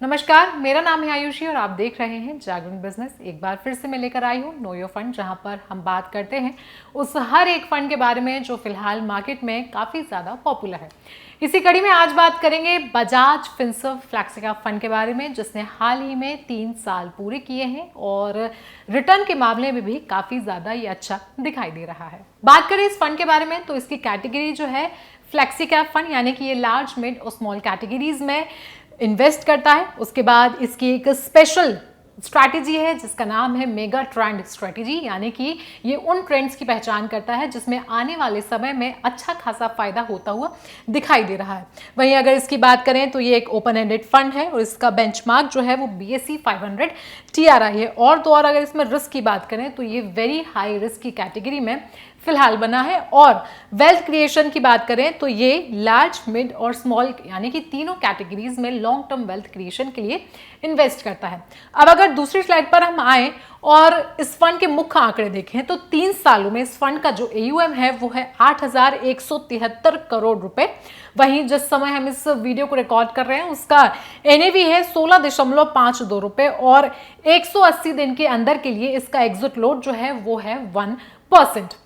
नमस्कार, मेरा नाम है आयुषी और आप देख रहे हैं जागरण बिजनेस। एक बार फिर से मैं लेकर आई हूँ नो योर फंड, जहाँ पर हम बात करते हैं उस हर एक फंड के बारे में जो फिलहाल मार्केट में काफ़ी ज़्यादा पॉपुलर है। इसी कड़ी में आज बात करेंगे Bajaj Finserv flexi cap fund के बारे में, जिसने हाल ही में 3 साल पूरे किए हैं और रिटर्न के मामले में भी काफ़ी ज़्यादा ये अच्छा दिखाई दे रहा है। बात करें इस फंड के बारे में तो इसकी कैटेगरी जो है फ्लैक्सी कैप फंड, यानी कि ये लार्ज मिड और स्मॉल कैटेगरीज में इन्वेस्ट करता है। उसके बाद इसकी एक स्पेशल स्ट्रैटेजी है जिसका नाम है मेगा ट्रेंड स्ट्रैटेजी, यानी कि ये उन ट्रेंड्स की पहचान करता है जिसमें आने वाले समय में अच्छा खासा फायदा होता हुआ दिखाई दे रहा है। वहीं अगर इसकी बात करें तो ये एक ओपन एंडेड फंड है और इसका बेंचमार्क जो है वो BSE 500 TRI है। और तो और अगर इसमें रिस्क की बात करें तो ये वेरी हाई रिस्क की कैटेगरी में फिलहाल बना है। और वेल्थ क्रिएशन की बात करें तो ये लार्ज मिड और स्मॉल यानी कि तीनों कैटेगरीज में लॉन्ग टर्म वेल्थ क्रिएशन के लिए इन्वेस्ट करता है। अब अगर दूसरी स्लाइड पर हम आए और इस फंड के मुख्य आंकड़े देखें तो 3 सालों में इस फंड का जो AUM है वो है 8,173 करोड़ रुपए। वहीं जिस समय हम इस वीडियो को रिकॉर्ड कर रहे हैं उसका NAV है 16.52 रुपए और 180 दिन के अंदर के लिए इसका एग्जिट लोड जो है वो है 1%।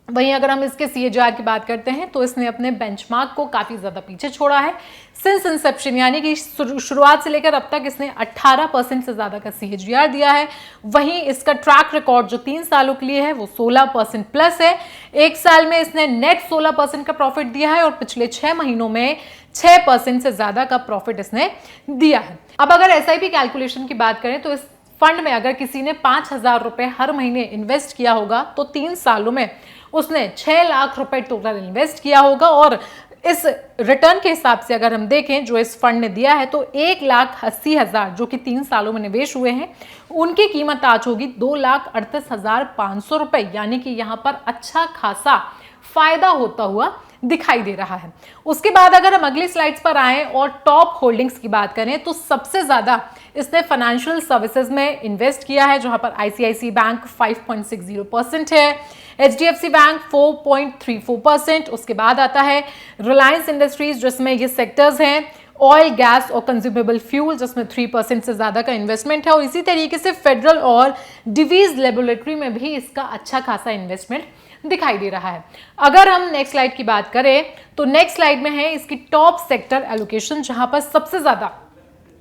वहीं अगर हम इसके CAGR की बात करते हैं तो इसने अपने बेंचमार्क को काफी ज्यादा पीछे छोड़ा है। सिंस इंसेप्शन यानी कि शुरुआत से लेकर अब तक इसने 18% से ज्यादा का CAGR दिया है। वहीं इसका ट्रैक रिकॉर्ड जो 3 सालों के लिए है वो 16% प्लस है। एक साल में इसने नेट 16% का प्रॉफिट दिया है और पिछले 6 महीनों में 6% से ज्यादा का प्रॉफिट इसने दिया है। अब अगर SIP कैलकुलेशन की बात करें तो इस फंड में अगर किसी ने 5,000 रुपए हर महीने इन्वेस्ट किया होगा तो 3 सालों में उसने 6 लाख रुपए टोटल इन्वेस्ट किया होगा। और इस रिटर्न के हिसाब से अगर हम देखें जो इस फंड ने दिया है तो 1,80,000 जो कि 3 सालों में निवेश हुए हैं उनकी कीमत आज होगी 2,38,500 रुपए, यानी कि यहाँ पर अच्छा खासा फायदा होता हुआ दिखाई दे रहा है। उसके बाद अगर हम अगली स्लाइड्स पर आए और टॉप होल्डिंग्स की बात करें तो सबसे ज्यादा इसने फाइनेंशियल सर्विसेज में इन्वेस्ट किया है, जहां पर ICICI बैंक 5.60% है, HDFC बैंक 4.34%। उसके बाद आता है रिलायंस इंडस्ट्रीज जिसमें ये सेक्टर्स हैं ऑयल गैस और कंज्यूमेबल फ्यूल जिसमें 3% से ज्यादा का इन्वेस्टमेंट है। और इसी तरीके से फेडरल और डिवीज लेबोरेटरी में भी इसका अच्छा खासा इन्वेस्टमेंट दिखाई दे रहा है। अगर हम नेक्स्ट स्लाइड की बात करें तो नेक्स्ट स्लाइड में है इसकी टॉप सेक्टर एलोकेशन, जहां पर सबसे ज्यादा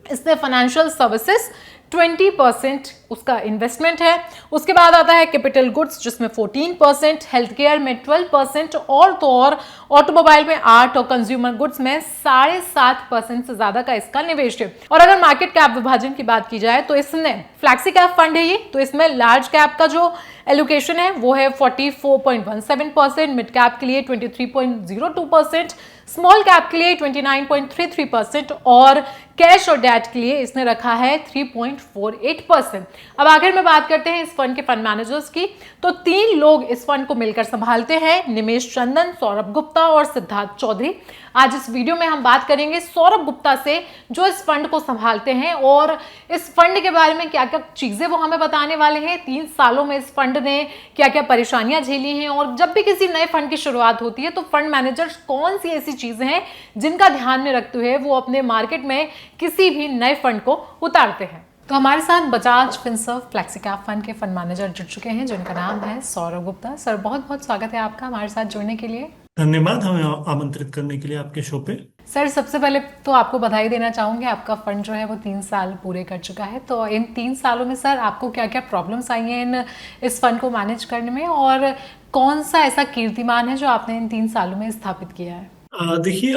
इसने फाइनेंशियल सर्विसेज 20% उसका इन्वेस्टमेंट है। उसके बाद आता है कैपिटल गुड्स जिसमें 14%, हेल्थ केयर में 12% और तो और ऑटोमोबाइल में 8 और कंज्यूमर गुड्स में 7.5% से ज्यादा का इसका निवेश है। और अगर मार्केट कैप विभाजन की बात की जाए तो इसने फ्लैक्सी कैप फंड है ये, तो इसमें लार्ज कैप का जो एलोकेशन है वो है 44.17%, मिड कैप के लिए 23.02%, स्मॉल कैप के लिए 29.33% और कैश और डेट के लिए इसने रखा है 3.48%। अब आखिर में बात करते हैं इस फंड के फंड मैनेजर्स की, तो 3 लोग इस फंड को मिलकर संभालते हैं, निमेश चंदन, सौरभ गुप्ता और सिद्धार्थ चौधरी। आज इस वीडियो में हम बात करेंगे सौरभ गुप्ता से जो इस फंड को संभालते हैं और इस फंड के बारे में क्या क्या चीजें वो हमें बताने वाले हैं, 3 सालों में इस फंड ने क्या क्या परेशानियां झेली हैं और जब भी किसी नए फंड की शुरुआत होती है तो फंड मैनेजर्स कौन सी ऐसी चीजें हैं जिनका ध्यान में रखते हुए वो अपने मार्केट में किसी भी नए फंड को उतारते हैं। तो हमारे साथ Bajaj Finserv flexi cap fund के फंड मैनेजर जुड़ चुके हैं जिनका नाम है सौरभ गुप्ता। सर, बहुत बहुत स्वागत है आपका हमारे साथ जुड़ने के लिए। धन्यवाद हमें आमंत्रित करने के लिए आपके शो पे। सर, सबसे पहले तो आपको बधाई देना चाहूंगी, आपका फंड जो है वो 3 साल पूरे कर चुका है। तो इन 3 सालों में सर आपको क्या क्या प्रॉब्लम्स आई हैं इस फंड को मैनेज करने में और कौन सा ऐसा कीर्तिमान है जो आपने इन 3 सालों में स्थापित किया है? देखिए,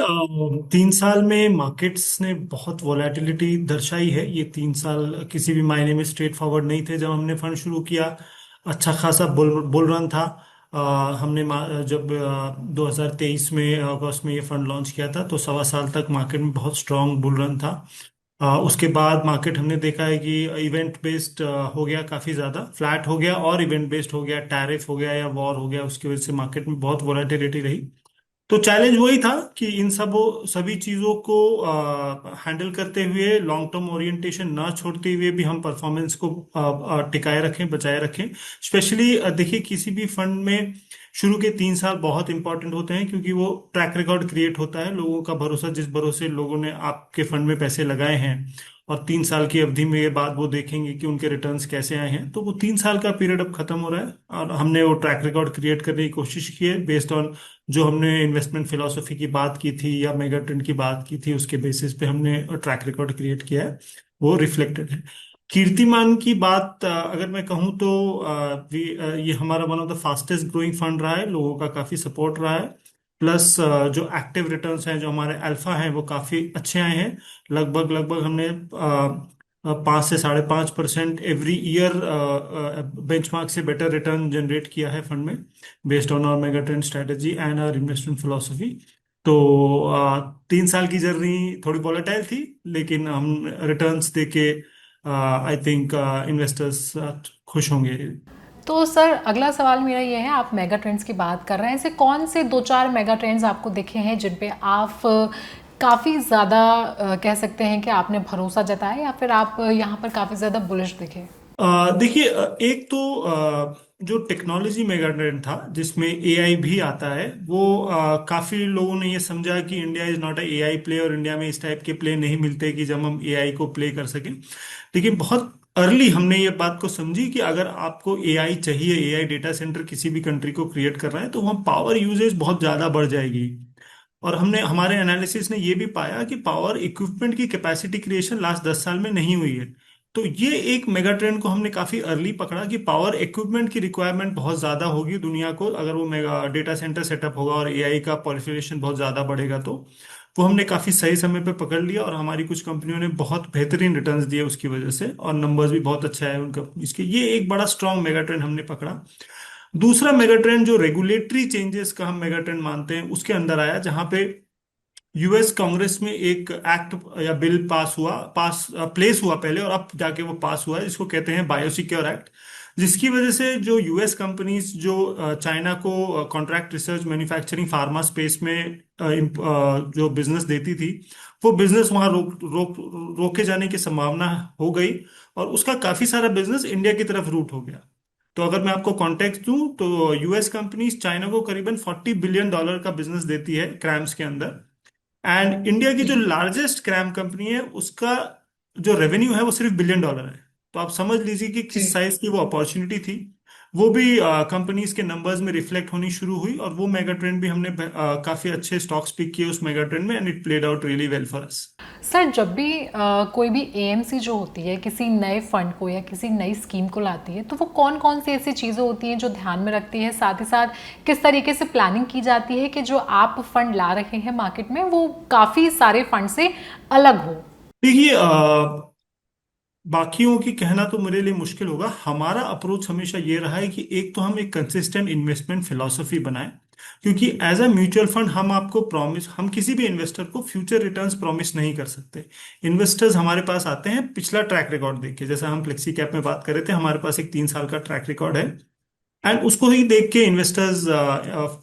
3 साल में मार्केट्स ने बहुत वोलेटिलिटी दर्शाई है। ये 3 साल किसी भी मायने में स्ट्रेट फॉरवर्ड नहीं थे। जब हमने फंड शुरू किया अच्छा खासा बुल बुल रन था। हमने जब 2023 में अगस्त में ये फंड लॉन्च किया था तो 1.25 साल तक मार्केट में बहुत स्ट्रांग बुल रन था। उसके बाद मार्केट हमने देखा है कि इवेंट बेस्ड हो गया, काफ़ी ज़्यादा फ्लैट हो गया और इवेंट बेस्ड हो गया, टैरिफ हो गया या वॉर हो गया, उसकी वजह से मार्केट में बहुत वोलेटिलिटी रही। तो चैलेंज वही था कि इन सभी चीज़ों को हैंडल करते हुए लॉन्ग टर्म ओरिएंटेशन ना छोड़ते हुए भी हम परफॉर्मेंस को टिकाए रखें, बचाए रखें। स्पेशली देखिए, किसी भी फंड में शुरू के 3 साल बहुत इंपॉर्टेंट होते हैं क्योंकि वो ट्रैक रिकॉर्ड क्रिएट होता है, लोगों का भरोसा, जिस भरोसे लोगों ने आपके फंड में पैसे लगाए हैं और 3 साल की अवधि में ये बाद वो देखेंगे कि उनके रिटर्न्स कैसे आए हैं। तो वो 3 साल का पीरियड अब खत्म हो रहा है और हमने वो ट्रैक रिकॉर्ड क्रिएट करने की कोशिश की है बेस्ड ऑन जो हमने इन्वेस्टमेंट फिलोसफी की बात की थी या मेगा ट्रेंड की बात की थी, उसके बेसिस पे हमने ट्रैक रिकॉर्ड क्रिएट किया है, वो रिफ्लेक्टेड है। कीर्तिमान की बात अगर मैं कहूँ तो ये हमारा one of the fastest growing fund रहा है, लोगों का काफी सपोर्ट रहा है। प्लस जो एक्टिव रिटर्न्स हैं, जो हमारे अल्फा हैं, वो काफी अच्छे आए हैं। लगभग लगभग हमने 5 से 5.5% एवरी ईयर बेंचमार्क से बेटर रिटर्न जनरेट किया है फंड में, based on our mega trend strategy and our investment philosophy. तो 3 साल की जर्नी थोड़ी वॉलेटाइल थी, लेकिन हम रिटर्न्स देके आई थिंक इन्वेस्टर्स खुश होंगे। तो सर अगला सवाल मेरा ये है, आप मेगा ट्रेंड्स की बात कर रहे हैं, ऐसे कौन से दो चार मेगा ट्रेंड्स आपको दिखे हैं जिन पे आप काफ़ी ज़्यादा कह सकते हैं कि आपने भरोसा जताया या फिर आप यहाँ पर काफ़ी ज़्यादा बुलिश दिखे? देखिए, एक तो जो टेक्नोलॉजी मेगा ट्रेंड था जिसमें एआई भी आता है, वो काफी लोगों ने ये समझा कि India is not a AI play और इंडिया में इस टाइप के प्ले नहीं मिलते कि जब हम एआई को प्ले कर सकें। लेकिन बहुत अर्ली हमने ये बात को समझी कि अगर आपको एआई चाहिए, एआई डेटा सेंटर किसी भी कंट्री को क्रिएट कर रहा है, तो वहाँ पावर यूजेज बहुत ज्यादा बढ़ जाएगी। और हमने हमारे एनालिसिस ने ये भी पाया कि पावर इक्विपमेंट की कैपेसिटी क्रिएशन लास्ट 10 साल में नहीं हुई है। तो ये एक मेगा ट्रेंड को हमने काफी अर्ली पकड़ा कि पावर इक्विपमेंट की रिक्वायरमेंट बहुत ज्यादा होगी दुनिया को, अगर वो मेगा डेटा सेंटर सेटअप होगा और एआई का प्रोलिफरेशन बहुत ज्यादा बढ़ेगा। तो वो हमने काफी सही समय पे पकड़ लिया और हमारी कुछ कंपनियों ने बहुत बेहतरीन रिटर्न्स दिए उसकी वजह से, और नंबर्स भी बहुत अच्छा है उनका इसके। ये एक बड़ा स्ट्रांग मेगा ट्रेंड हमने पकड़ा। दूसरा मेगा ट्रेंड जो रेगुलेटरी चेंजेस का हम मेगा ट्रेंड मानते हैं, उसके अंदर आया, जहां पे यूएस कांग्रेस में एक एक्ट या बिल पास प्लेस हुआ पहले और अब जाके वो पास हुआ है, जिसको कहते हैं बायोसिक्योर एक्ट। जिसकी वजह से जो यूएस कंपनीज जो चाइना को contract research, manufacturing, pharma space में जो बिजनेस देती थी, वो बिजनेस वहां रोके जाने की संभावना हो गई और उसका काफी सारा बिजनेस इंडिया की तरफ रूट हो गया। तो अगर मैं आपको कॉन्टेक्स्ट दूं तो यूएस कंपनीज चाइना को करीबन $40 बिलियन का बिजनेस देती है क्रैम्स के अंदर। एंड इंडिया की जो जी। लार्जेस्ट क्रैम कंपनी है, उसका जो रेवेन्यू है वो सिर्फ $1 बिलियन है। तो आप समझ लीजिए कि जी। किस साइज की वो अपॉर्चुनिटी थी। वो भी कंपनीज के नंबर्स में रिफ्लेक्ट होनी शुरू हुई और वो मेगा ट्रेंड भी हमने काफी अच्छे स्टॉक्स पिक किए उस मेगा ट्रेंड में, and it played out really well for us. Sir जब भी कोई भी एएमसी जो होती है किसी नए फंड को या किसी नई स्कीम को लाती है, तो वो कौन कौन सी ऐसी चीज़ें होती हैं जो ध्यान में रखती है, साथ ही साथ किस तरीके से प्लानिंग की जाती है कि जो आप फंड ला रहे हैं मार्केट में वो काफ़ी सारे फंड से अलग हो? देखिए, बाकियों की कहना तो मेरे लिए मुश्किल होगा। हमारा अप्रोच हमेशा ये रहा है कि एक तो हम एक कंसिस्टेंट इन्वेस्टमेंट फिलॉसफी बनाएं, क्योंकि एज अ म्यूचुअल फंड हम किसी भी इन्वेस्टर को फ्यूचर रिटर्न्स प्रॉमिस नहीं कर सकते। इन्वेस्टर्स हमारे पास आते हैं पिछला ट्रैक रिकॉर्ड देख के, जैसा हम फ्लेक्सी कैप में बात कर रहे थे, हमारे पास एक 3 साल का ट्रैक रिकॉर्ड है, एंड उसको ही देख के इन्वेस्टर्स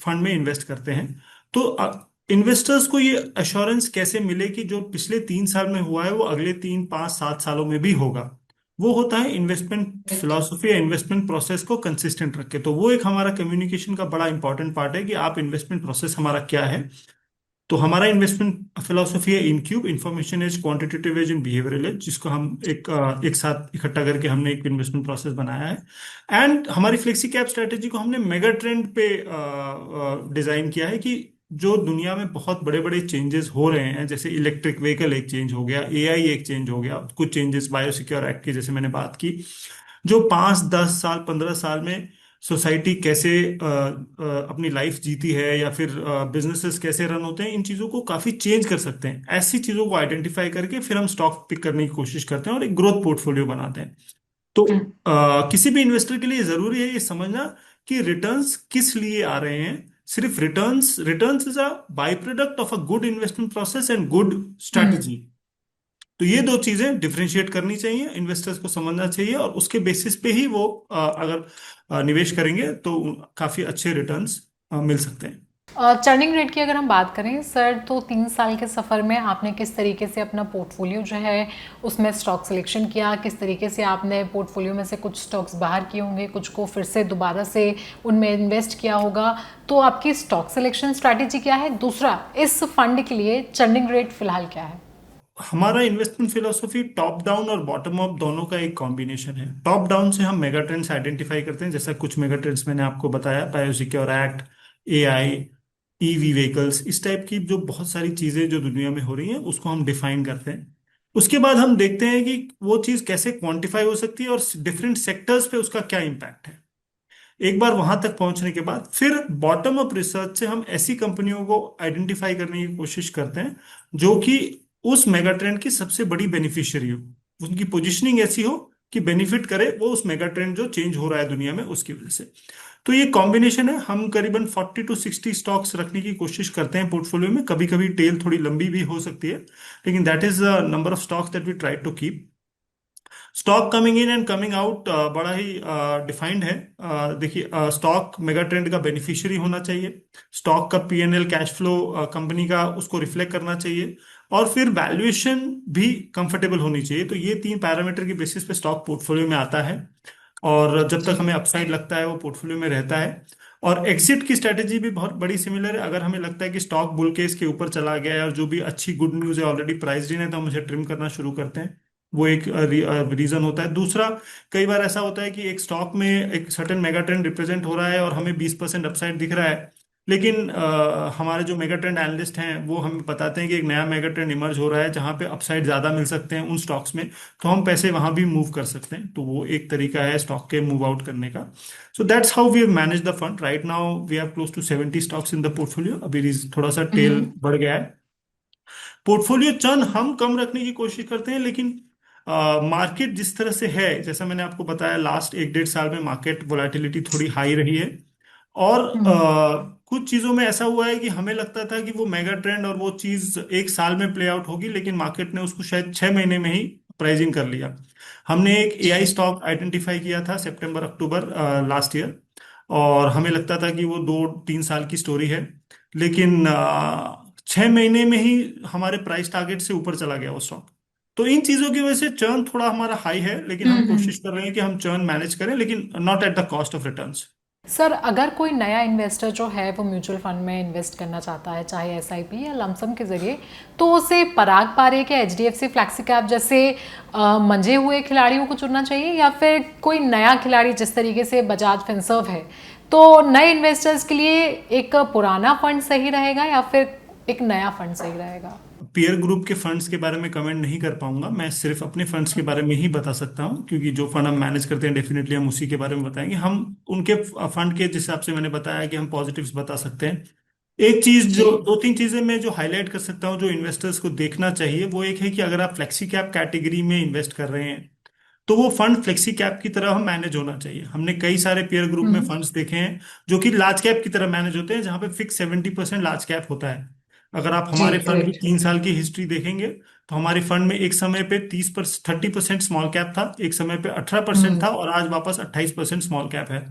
फंड में इन्वेस्ट करते हैं। तो इन्वेस्टर्स को ये अश्योरेंस कैसे मिले कि जो पिछले 3 साल में हुआ है वो अगले 3, 5, 7 सालों में भी होगा? वो होता है इन्वेस्टमेंट फिलॉसफी या इन्वेस्टमेंट प्रोसेस को कंसिस्टेंट रख के। तो वो एक हमारा कम्युनिकेशन का बड़ा इंपॉर्टेंट पार्ट है कि आप इन्वेस्टमेंट प्रोसेस हमारा क्या है। तो हमारा इन्वेस्टमेंट फिलोसफी है InCube, information edge, quantitative edge and behavioural edge, जिसको हम एक साथ इकट्ठा करके हमने एक इन्वेस्टमेंट प्रोसेस बनाया है। एंड हमारी फ्लेक्सी कैप स्ट्रेटेजी को हमने मेगा ट्रेंड पे डिजाइन किया है कि जो दुनिया में बहुत बड़े बड़े चेंजेस हो रहे हैं, जैसे इलेक्ट्रिक व्हीकल एक चेंज हो गया, एआई एक चेंज हो गया, कुछ चेंजेस बायोसिक्योर एक्ट की जैसे मैंने बात की, जो 5, 10 साल, 15 साल में सोसाइटी कैसे अपनी लाइफ जीती है या फिर बिजनेसेस कैसे रन होते हैं, इन चीज़ों को काफ़ी चेंज कर सकते हैं। ऐसी चीज़ों को आइडेंटिफाई करके फिर हम स्टॉक पिक करने की कोशिश करते हैं और एक ग्रोथ पोर्टफोलियो बनाते हैं। तो किसी भी इन्वेस्टर के लिए ज़रूरी है ये समझना कि रिटर्न्स किस लिए आ रहे हैं। सिर्फ returns returns is a by product of a good investment process and good hmm. Strategy. तो ये दो चीजें डिफरेंशिएट करनी चाहिए, इन्वेस्टर्स को समझना चाहिए, और उसके बेसिस पे ही वो अगर निवेश करेंगे तो काफी अच्छे रिटर्न्स मिल सकते हैं। चर्निंग रेट की अगर हम बात करें सर, तो 3 साल के सफ़र में आपने किस तरीके से अपना पोर्टफोलियो जो है उसमें स्टॉक सिलेक्शन किया, किस तरीके से आपने पोर्टफोलियो में से कुछ स्टॉक्स बाहर किए होंगे, कुछ को फिर से दोबारा से उनमें इन्वेस्ट किया होगा, तो आपकी स्टॉक सिलेक्शन स्ट्रैटेजी क्या है? दूसरा, इस फंड के लिए चर्निंग रेट फिलहाल क्या है? हमारा इन्वेस्टमेंट फिलोसफी टॉप डाउन और बॉटम अप दोनों का एक कॉम्बिनेशन है। टॉप डाउन से हम मेगा ट्रेंड्स आइडेंटिफाई करते हैं, जैसा कुछ मेगा ट्रेंड्स मैंने आपको बताया, biosecure act, AI, EV vehicles, इस टाइप की जो बहुत सारी चीजें जो दुनिया में हो रही हैं उसको हम डिफाइन करते हैं। उसके बाद हम देखते हैं कि वो चीज कैसे क्वांटिफाई हो सकती है और डिफरेंट सेक्टर्स पे उसका क्या इम्पैक्ट है। एक बार वहां तक पहुंचने के बाद फिर बॉटम अप रिसर्च से हम ऐसी कंपनियों को आइडेंटिफाई करने की कोशिश करते हैं जो कि उस मेगा ट्रेंड की सबसे बड़ी बेनिफिशियरी हो, उनकी पोजीशनिंग ऐसी हो कि बेनिफिट करे वो उस मेगा ट्रेंड जो चेंज हो रहा है दुनिया में उसकी वजह से। तो ये कॉम्बिनेशन है। हम करीबन 40 to 60 स्टॉक्स रखने की कोशिश करते हैं पोर्टफोलियो में। कभी कभी टेल थोड़ी लंबी भी हो सकती है, लेकिन that is the number of stocks that we try to keep. Stock coming in and coming out बड़ा ही डिफाइंड है। देखिए, स्टॉक मेगा ट्रेंड का बेनिफिशियरी होना चाहिए, स्टॉक का पीएनएल कैश फ्लो कंपनी का उसको रिफ्लेक्ट करना चाहिए, और फिर वैल्यूएशन भी कंफर्टेबल होनी चाहिए। तो ये तीन पैरामीटर की बेसिस पे स्टॉक पोर्टफोलियो में आता है, और जब तक जी। हमें अपसाइड लगता है वो पोर्टफोलियो में रहता है। और एग्जिट की स्ट्रेटेजी भी बहुत बड़ी सिमिलर है। अगर हमें लगता है कि स्टॉक बुल केस के ऊपर चला गया है और जो भी अच्छी गुड न्यूज़ है ऑलरेडी प्राइस्ड इन है, तो हम उसे ट्रिम करना शुरू करते हैं। वो एक रीजन होता है। दूसरा, कई बार ऐसा होता है कि एक स्टॉक में एक सर्टेन मेगा ट्रेंड रिप्रेजेंट हो रहा है और हमें 20% अपसाइड दिख रहा है, लेकिन हमारे जो मेगा ट्रेंड एनालिस्ट हैं वो हमें बताते हैं कि एक नया मेगा ट्रेंड इमर्ज हो रहा है जहां पे अपसाइड ज्यादा मिल सकते हैं उन स्टॉक्स में, तो हम पैसे वहां भी मूव कर सकते हैं। तो वो एक तरीका है स्टॉक के मूव आउट करने का। So that's how we manage the fund. Right now we have close to 70 stocks in the portfolio. अभी थोड़ा सा टेल हम्म। बढ़ गया है। पोर्टफोलियो चर्न हम कम रखने की कोशिश करते हैं, लेकिन मार्केट जिस तरह से है, जैसा मैंने आपको बताया, लास्ट 1 डेढ़ साल में मार्केट वोलेटिलिटी थोड़ी हाई रही है। और हम्म। कुछ चीजों में ऐसा हुआ है कि हमें लगता था कि वो मेगा ट्रेंड और वो चीज 1 साल में प्ले आउट होगी, लेकिन मार्केट ने उसको शायद 6 महीने में ही प्राइसिंग कर लिया। हमने एक एआई जी। स्टॉक आइडेंटिफाई किया था सितंबर अक्टूबर लास्ट ईयर, और हमें लगता था कि वो 2 3 साल की स्टोरी है, लेकिन 6 महीने में ही हमारे प्राइस टारगेट से ऊपर चला गया वो स्टॉक। तो इन चीजों की वजह से चर्न थोड़ा हमारा हाई है, लेकिन हम हम्म। कोशिश कर रहे हैं कि हम चर्न मैनेज करें, लेकिन not at the cost of returns. Sir, अगर कोई नया इन्वेस्टर जो है वो म्यूचुअल फंड में इन्वेस्ट करना चाहता है, चाहे एसआईपी या लमसम के जरिए, तो उसे पराग पारेख या एचडीएफसी फ्लैक्सी कैप जैसे मंझे हुए खिलाड़ियों को चुनना चाहिए, या फिर कोई नया खिलाड़ी जिस तरीके से बजाज फिनसर्व है, तो नए इन्वेस्टर्स के लिए एक पुराना फंड सही रहेगा या फिर एक नया फंड सही रहेगा? पीयर ग्रुप के फंड्स के बारे में कमेंट नहीं कर पाऊंगा। मैं सिर्फ अपने फंड्स के बारे में ही बता सकता हूं, क्योंकि जो फंड हम मैनेज करते हैं डेफिनेटली हम उसी के बारे में बताएंगे। हम उनके फंड के जिस हिसाब से मैंने बताया कि हम पॉजिटिव्स बता सकते हैं। एक चीज जी। जो 2 3 चीजें मैं जो हाईलाइट कर सकता हूँ जो इन्वेस्टर्स को देखना चाहिए, वो एक है कि अगर आप फ्लेक्सी कैप कैटेगरी में इन्वेस्ट कर रहे हैं तो वो फंड फ्लेक्सी कैप की तरह हम मैनेज होना चाहिए। हमने कई सारे पीयर ग्रुप में हम्म। फंड्स देखे हैं जो कि लार्ज कैप की तरह मैनेज होते हैं, जहां पे फिक्स 70% लार्ज कैप होता है। अगर आप जी, हमारे फंड की करेक्ट। 3 साल की हिस्ट्री देखेंगे, तो हमारे फंड में एक समय पे 30% स्मॉल कैप था, एक समय पे 18% हम्म। था, और आज वापस 28% स्मॉल कैप है।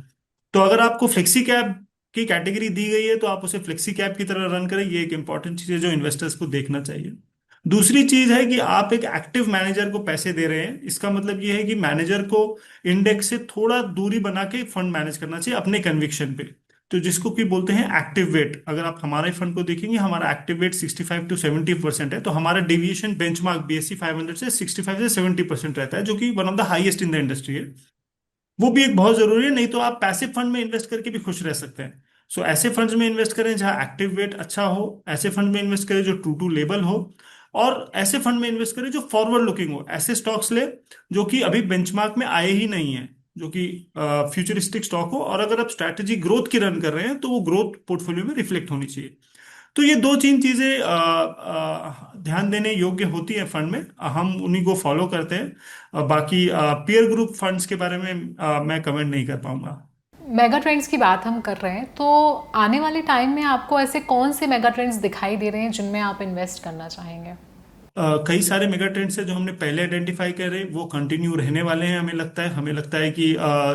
तो अगर आपको फ्लेक्सी कैप की कैटेगरी दी गई है तो आप उसे फ्लेक्सी कैप की तरह रन करें। ये एक इंपॉर्टेंट चीज है जो इन्वेस्टर्स को देखना चाहिए। दूसरी चीज है कि आप एक एक्टिव मैनेजर को पैसे दे रहे हैं, इसका मतलब ये है कि मैनेजर को इंडेक्स से थोड़ा दूरी बना के फंड मैनेज करना चाहिए अपने कन्विक्शन पे। तो जिसको कि बोलते हैं एक्टिव वेट। अगर आप हमारे फंड को देखेंगे, हमारा एक्टिव वेट 65 to 70% है, तो हमारा डेविएशन बेंचमार्क बीएससी 500 से 65 से 70% रहता है, जो कि one of the highest in the industry है। वो भी एक बहुत जरूरी है, नहीं तो आप पैसिव फंड में इन्वेस्ट करके भी खुश रह सकते हैं। सो ऐसे फंड्स में इन्वेस्ट करें जहां एक्टिव वेट अच्छा हो, ऐसे फंड में इन्वेस्ट करें जो ट्रू टू लेबल हो, और ऐसे फंड में इन्वेस्ट करें जो फॉरवर्ड लुकिंग हो। ऐसे स्टॉक्स ले जो कि अभी बेंचमार्क में आए ही नहीं है, जो कि फ्यूचरिस्टिक स्टॉक हो, और अगर आप स्ट्रैटेजी ग्रोथ की रन कर रहे हैं तो वो ग्रोथ पोर्टफोलियो में रिफ्लेक्ट होनी चाहिए। तो ये 2 3 चीजें ध्यान देने योग्य होती है फंड में, हम उन्हीं को फॉलो करते हैं। बाकी पीयर ग्रुप फंड्स के बारे में मैं कमेंट नहीं कर पाऊंगा। मेगा ट्रेंड्स की बात हम कर रहे हैं, तो आने वाले टाइम में आपको ऐसे कौन से मेगा ट्रेंड्स दिखाई दे रहे हैं जिनमें आप इन्वेस्ट करना चाहेंगे? कई सारे मेगा ट्रेंड्स हैं जो हमने पहले आइडेंटिफाई करे, वो कंटिन्यू रहने वाले हैं। हमें लगता है कि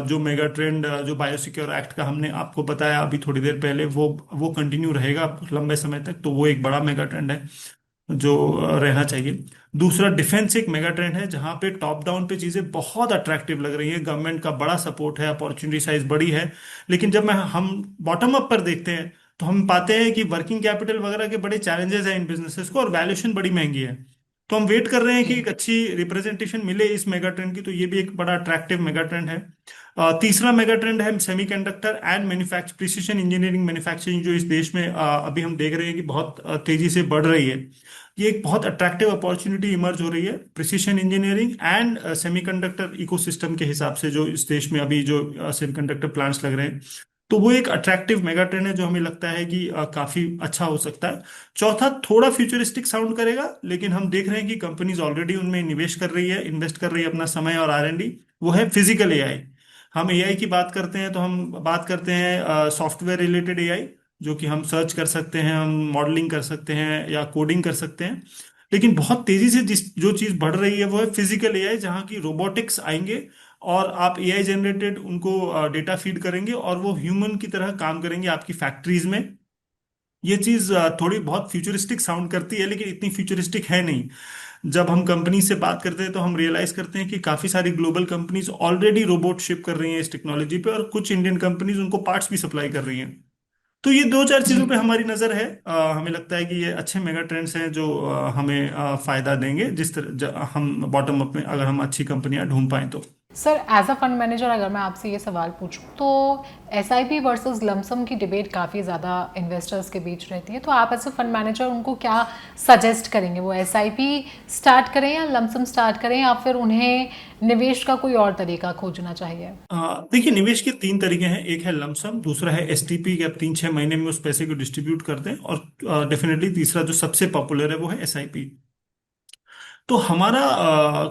जो मेगा ट्रेंड जो बायोसिक्योर एक्ट का हमने आपको बताया अभी थोड़ी देर पहले, वो कंटिन्यू रहेगा लंबे समय तक। तो वो एक बड़ा मेगा ट्रेंड है जो रहना चाहिए। दूसरा, डिफेंस एक मेगा ट्रेंड है जहां पे टॉप डाउन पे चीजें बहुत अट्रैक्टिव लग रही है, गवर्नमेंट का बड़ा सपोर्ट है, अपॉर्चुनिटी साइज बड़ी है। लेकिन जब मैं हम बॉटम अप पर देखते हैं तो हम पाते हैं कि वर्किंग कैपिटल वगैरह के बड़े चैलेंजेस हैं इन बिजनेसेस को, और वैल्यूएशन बड़ी महंगी है। तो हम वेट कर रहे हैं कि जी। एक अच्छी रिप्रेजेंटेशन मिले इस मेगा ट्रेंड की, तो ये भी एक बड़ा अट्रैक्टिव मेगा ट्रेंड है। तीसरा मेगा ट्रेंड है semiconductor and manufacture precision engineering manufacturing, जो इस देश में अभी हम देख रहे हैं कि बहुत तेजी से बढ़ रही है। ये एक बहुत अट्रैक्टिव अपॉर्चुनिटी इमर्ज हो रही है precision engineering and semiconductor ecosystem के हिसाब से, जो इस देश में अभी जो सेमीकंडक्टर प्लांट्स लग रहे हैं। तो वो एक अट्रैक्टिव मेगा ट्रेंड है जो हमें लगता है कि काफी अच्छा हो सकता है। चौथा थोड़ा फ्यूचरिस्टिक साउंड करेगा, लेकिन हम देख रहे हैं कि कंपनीज ऑलरेडी उनमें निवेश कर रही है, इन्वेस्ट कर रही है अपना समय और R&D। वो है फिजिकल एआई। हम एआई की बात करते हैं तो हम बात करते हैं सॉफ्टवेयर रिलेटेड एआई, जो कि हम सर्च कर सकते हैं, हम मॉडलिंग कर सकते हैं या कोडिंग कर सकते हैं। लेकिन बहुत तेजी से जिस जो चीज बढ़ रही है वो है फिजिकल एआई, जहाँ की रोबोटिक्स आएंगे और आप एआई जनरेटेड उनको डेटा फीड करेंगे और वो ह्यूमन की तरह काम करेंगे आपकी फैक्ट्रीज में। ये चीज थोड़ी बहुत फ्यूचरिस्टिक साउंड करती है, लेकिन इतनी फ्यूचरिस्टिक है नहीं। जब हम कंपनी से बात करते हैं तो हम रियलाइज करते हैं कि काफी सारी global companies already robot ship कर रही हैं इस टेक्नोलॉजी पे, और कुछ इंडियन कंपनीज उनको पार्ट्स भी सप्लाई कर रही हैं। तो ये दो चार चीजों जी। पे हमारी नजर है। हमें लगता है कि ये अच्छे मेगा ट्रेंड्स हैं जो हमें फायदा देंगे, जिस तरह हम बॉटम अप में अगर हम अच्छी कंपनियां ढूंढ पाए तो। Sir as a fund manager अगर मैं आपसे ये सवाल पूछूं तो एसआईपी वर्सेस लमसम की डिबेट काफ़ी ज़्यादा इन्वेस्टर्स के बीच रहती है, तो आप एज अ फंड मैनेजर उनको क्या सजेस्ट करेंगे? वो एसआईपी स्टार्ट करें या लमसम स्टार्ट करें, या फिर उन्हें निवेश का कोई और तरीका खोजना चाहिए? देखिए, निवेश के तीन तरीके हैं। एक है लमसम, दूसरा है एसटीपी कि आप 3-6 महीने में उस पैसे को डिस्ट्रीब्यूट कर दें, और डेफिनेटली तीसरा जो सबसे पॉपुलर है वो है एसआईपी। तो हमारा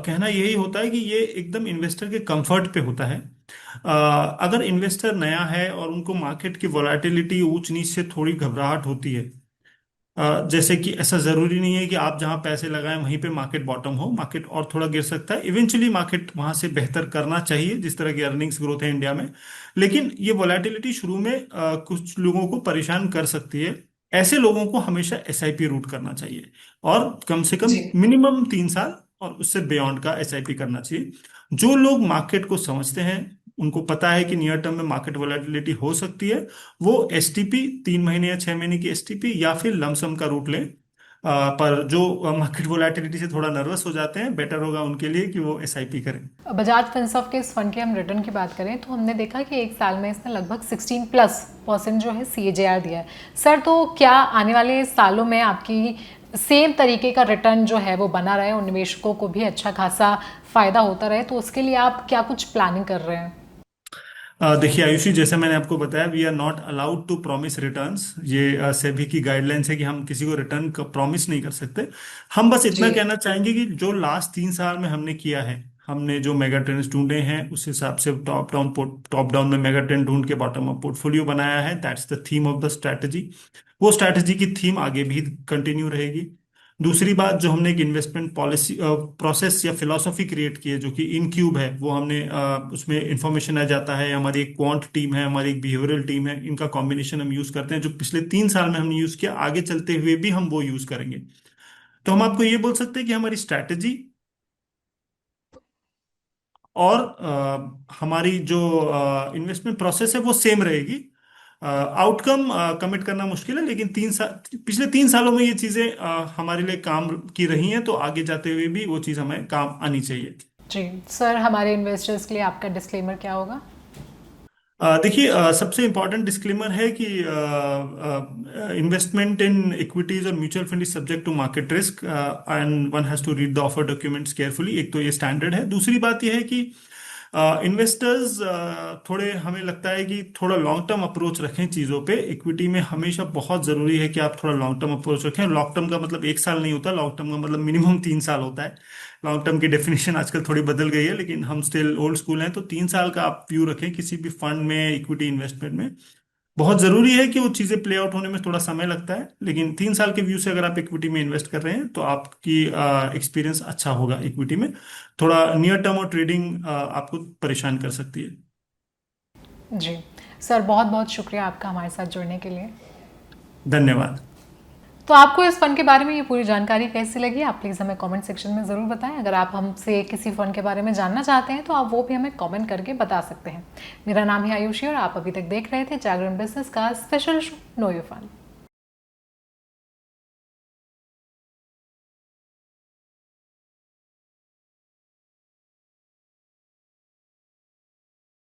कहना यही होता है कि ये एकदम इन्वेस्टर के कंफर्ट पे होता है। अगर इन्वेस्टर नया है और उनको मार्केट की वॉलेटिलिटी ऊंच नीच से थोड़ी घबराहट होती है, जैसे कि ऐसा जरूरी नहीं है कि आप जहां पैसे लगाएं वहीं पे मार्केट बॉटम हो, मार्केट और थोड़ा गिर सकता है, इवेंचुअली मार्केट वहां से बेहतर करना चाहिए जिस तरह की अर्निंग्स ग्रोथ है इंडिया में। लेकिन ये वॉलेटिलिटी शुरू में कुछ लोगों को परेशान कर सकती है। ऐसे लोगों को हमेशा एसआईपी रूट करना चाहिए, और कम से कम जी। मिनिमम 3 साल और उससे बियॉन्ड का एसआईपी करना चाहिए। जो लोग मार्केट को समझते हैं, उनको पता है कि नियर टर्म में मार्केट वॉलेटिलिटी हो सकती है, वो एसटीपी 3 महीने या 6 महीने की एसटीपी या फिर लमसम का रूट लें। पर जो मार्केट वोलेटिलिटी से थोड़ा नर्वस हो जाते हैं, बेटर होगा उनके लिए कि वो एसआईपी करें। बजाज फिनसर्व के इस फंड के हम रिटर्न की बात करें तो हमने देखा कि एक साल में इसने लगभग 16+% जो है सीएजीआर दिया है। सर तो क्या आने वाले सालों में आपकी सेम तरीके का रिटर्न जो है वो बना रहे और निवेशकों को भी अच्छा खासा फायदा होता रहे, तो उसके लिए आप क्या कुछ प्लानिंग कर रहे हैं? देखिए आयुषी, जैसे मैंने आपको बताया, we are not allowed to promise returns. ये सेबी की गाइडलाइंस है कि हम किसी को रिटर्न का प्रॉमिस नहीं कर सकते। हम बस जी। इतना कहना चाहेंगे कि जो लास्ट 3 साल में हमने किया है, हमने जो मेगा ट्रेंड्स ढूंढे हैं उस हिसाब से टॉप डाउन में मेगा ट्रेंड ढूंढ के बॉटम अप पोर्टफोलियो बनाया है। That's the theme of the strategy. वो स्ट्रैटेजी की थीम आगे भी कंटिन्यू रहेगी। दूसरी बात, जो हमने एक इन्वेस्टमेंट पॉलिसी प्रोसेस या फिलॉसफी क्रिएट की है जो कि इन क्यूब है, वो हमने उसमें इंफॉर्मेशन आ जाता है, हमारी एक क्वांट टीम है, हमारी एक बिहेवियरल टीम है, इनका कॉम्बिनेशन हम यूज करते हैं, जो पिछले 3 साल में हमने यूज किया, आगे चलते हुए भी हम वो यूज करेंगे। तो हम आपको ये बोल सकते हैं कि हमारी स्ट्रैटेजी और हमारी जो इन्वेस्टमेंट प्रोसेस है वो सेम रहेगी। आउटकम कमिट करना मुश्किल है, लेकिन 3 साल, पिछले 3 सालों में ये चीजें हमारे लिए काम की रही हैं, तो आगे जाते हुए भी वो चीज हमें काम आनी चाहिए। जी। सर हमारे इन्वेस्टर्स के लिए आपका डिस्क्लेमर क्या होगा? देखिए, सबसे इम्पोर्टेंट डिस्क्लेमर है कि इन्वेस्टमेंट इन इक्विटीज और mutual fund is subject to market risk and one has to read the offer documents carefully. एक तो ये स्टैंडर्ड है। दूसरी बात यह है कि इन्वेस्टर्स थोड़े, हमें लगता है कि थोड़ा लॉन्ग टर्म अप्रोच रखें चीज़ों पे। इक्विटी में हमेशा बहुत ज़रूरी है कि आप थोड़ा लॉन्ग टर्म अप्रोच रखें। लॉन्ग टर्म का मतलब 1 साल नहीं होता, लॉन्ग टर्म का मतलब मिनिमम 3 साल होता है। लॉन्ग टर्म की डेफिनेशन आजकल थोड़ी बदल गई है, लेकिन हम स्टिल ओल्ड स्कूल हैं। तो 3 साल का आप व्यू रखें किसी भी फंड में, इक्विटी इन्वेस्टमेंट में। बहुत जरूरी है कि वो चीजें प्ले आउट होने में थोड़ा समय लगता है, लेकिन 3 साल के व्यू से अगर आप इक्विटी में इन्वेस्ट कर रहे हैं तो आपकी एक्सपीरियंस अच्छा होगा इक्विटी में। थोड़ा नियर टर्म और ट्रेडिंग आपको परेशान कर सकती है। जी। सर बहुत बहुत शुक्रिया आपका हमारे साथ जुड़ने के लिए। धन्यवाद। तो आपको इस फ़ंड के बारे में ये पूरी जानकारी कैसी लगी, आप प्लीज़ हमें कमेंट सेक्शन में ज़रूर बताएं। अगर आप हमसे किसी फ़ंड के बारे में जानना चाहते हैं तो आप वो भी हमें कमेंट करके बता सकते हैं। मेरा नाम है आयुषी और आप अभी तक देख रहे थे जागरण बिजनेस का special show know your fund.